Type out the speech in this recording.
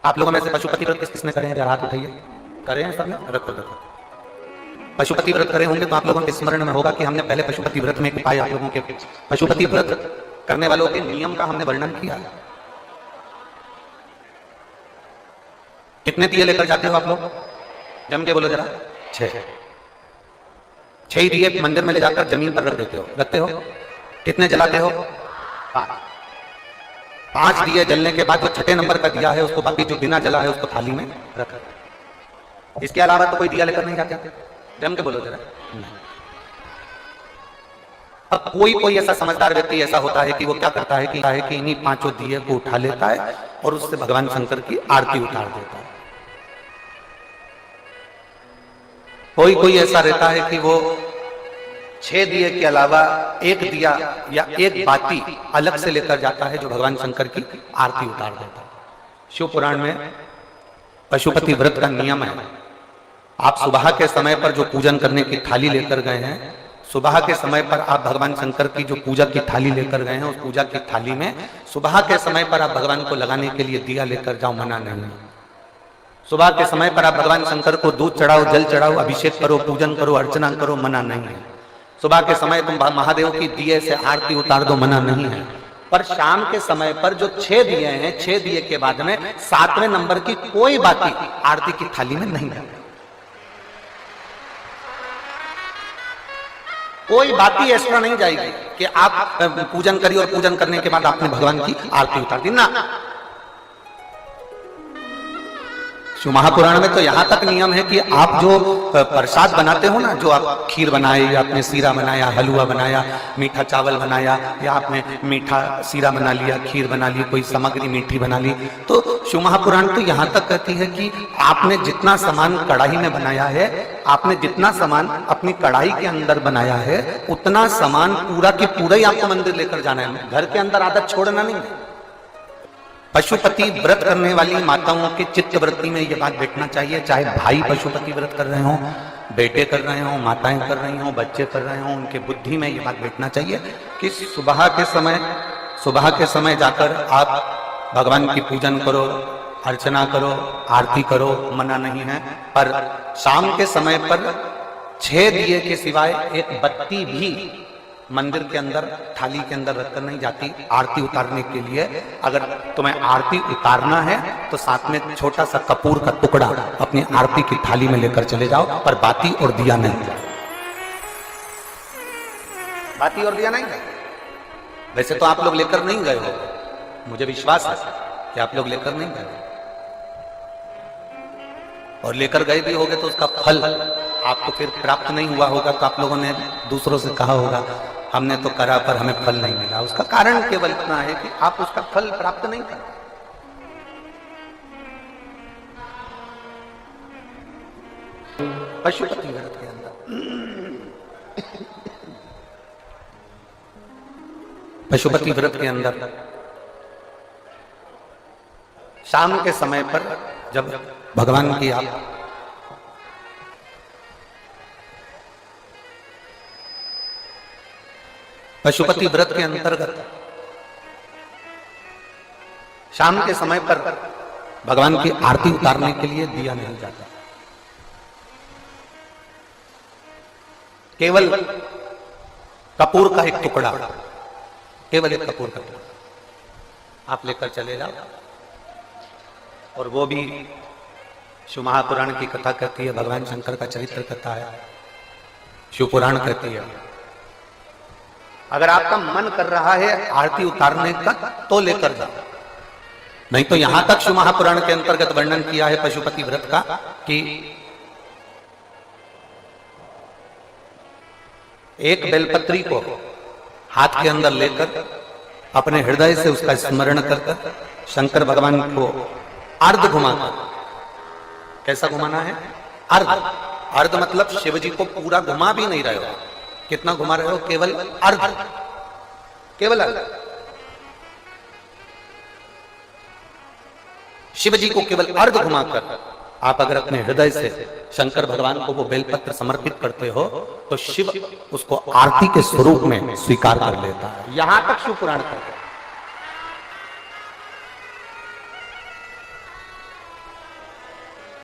आप लोगों में से पशुपति व्रत किसने करे हैं? जरा हाथ उठाइए। करे हैं सबने? रखो रखो। पशुपति व्रत करे होंगे तो आप लोगों के स्मरण में होगा कि हमने पहले पशुपति व्रत में पाए आप लोगों के पशुपति व्रत करने वालों के नियम का हमने वर्णन किया। कितने दिए लेकर जाते हो आप लोग? जम के बोलो जरा। 6 दिए मंदिर में ले जाकर जमीन पर रख देते हो, रखते हो। कितने जलाते हो? 5 दिए जलने के बाद जो 6 नंबर का दिया है उसको, बाकी जो बिना जला है उसको थाली में रख। इसके अलावा तो कोई दिया लेकर नहीं जाते। जम के बोलो जरा। अब कोई ऐसा समझदार व्यक्ति ऐसा होता है कि वो क्या करता है कि इन्हीं 5 दिए को उठा लेता है और उससे भगवान शंकर की आरती उतार देता है। कोई ऐसा रहता है कि वो 6 दिए के अलावा 1 दिया या 1 बाती अलग से लेकर जाता है जो भगवान शंकर की आरती उतार देता है। शिव पुराण में पशुपति व्रत का नियम है, आप सुबह के समय पर जो पूजन करने की थाली लेकर गए हैं, सुबह के समय पर आप भगवान शंकर की जो पूजा की थाली लेकर गए हैं, उस पूजा की थाली में सुबह के समय पर आप भगवान को लगाने के लिए दिया लेकर जाओ, मना नहीं। सुबह के समय पर आप भगवान शंकर को दूध चढ़ाओ, जल चढ़ाओ, अभिषेक करो, पूजन करो, अर्चना करो, मना नहीं है। सुबह के समय तुम महादेव की दिए से आरती उतार दो, मना नहीं है। पर शाम के समय पर जो 6 दिए हैं, 6 दिए के बाद में 7वें नंबर की कोई बाती आरती की थाली में नहीं है। कोई बाती एक्स्ट्रा नहीं जाएगी कि आप पूजन करिए और पूजन करने के बाद आपने भगवान की आरती उतार दी ना। शिव महापुराण में तो यहां तक नियम है कि आप जो प्रसाद बनाते हो ना, जो आप खीर बनाए या आपने सीरा बनाया, हलवा बनाया, मीठा चावल बनाया, या आपने मीठा सीरा बना लिया, खीर बना ली, कोई सामग्री मीठी बना ली, तो शिव महापुराण तो यहां तक कहती है कि आपने जितना सामान कढ़ाई में बनाया है, आपने जितना सामान अपनी कढ़ाई के अंदर बनाया है, उतना सामान पूरा की पूरा ही आपको मंदिर लेकर जाना है, घर के अंदर आदत छोड़ना नहीं है। पशुपति व्रत करने वाली माताओं के चित्त वृत्ति में ये बात बैठना चाहिए, चाहे भाई पशुपति व्रत कर रहे हो, बेटे कर रहे हो, माताएं कर रही हो, बच्चे कर रहे हो, उनके बुद्धि में ये बात बैठना चाहिए कि सुबह के समय जाकर आप भगवान की पूजन करो, अर्चना करो, आरती करो, मना नहीं है। पर शाम के समय पर 6 दिए के सिवाय 1 बत्ती भी मंदिर के अंदर थाली के अंदर रखकर नहीं जाती आरती उतारने के लिए। अगर तुम्हें आरती उतारना है तो साथ में छोटा सा कपूर का टुकड़ा अपनी आरती की थाली में लेकर चले जाओ, पर बाती और दिया नहीं जाए। बाती और दिया नहीं जाए। वैसे तो आप लोग लेकर नहीं गए हो, मुझे विश्वास है कि आप लोग लेकर नहीं गए, और लेकर गए भी होगे तो उसका फल आपको फिर प्राप्त नहीं हुआ होगा। तो आप लोगों ने दूसरों से कहा होगा हमने तो करा पर हमें फल नहीं मिला। उसका कारण केवल इतना है कि आप उसका फल प्राप्त नहीं कर। पशुपति व्रत के अंदर शाम के समय पर जब भगवान की आप पशुपति व्रत के अंतर्गत शाम के समय पर भगवान की आरती उतारने के लिए दिया नहीं जाता, केवल कपूर का एक टुकड़ा, केवल एक कपूर का टुकड़ा आप लेकर चले जाओ। और वो भी शिव महापुराण की कथा कहती है, भगवान शंकर का चरित्र कथा है, शिव पुराण कहती है। अगर आपका मन कर रहा है आरती उतारने का तो लेकर जाओ, नहीं तो यहां तक शिव महापुराण के अंतर्गत वर्णन किया है पशुपति व्रत का कि एक बेलपत्री को हाथ के अंदर लेकर अपने हृदय से उसका स्मरण कर शंकर भगवान को अर्ध घुमाकर, कैसा घुमाना है? अर्ध मतलब शिव जी को पूरा घुमा भी नहीं रहे हो। कितना घुमा रहे हो? केवल अर्ध, केवल अर्ध। शिव जी को केवल अर्ध घुमाकर आप अगर अपने हृदय से शंकर भगवान को वो बेलपत्र समर्पित करते हो तो शिव उसको आरती के स्वरूप में स्वीकार कर लेता है। यहां तक शिव पुराण कहता है।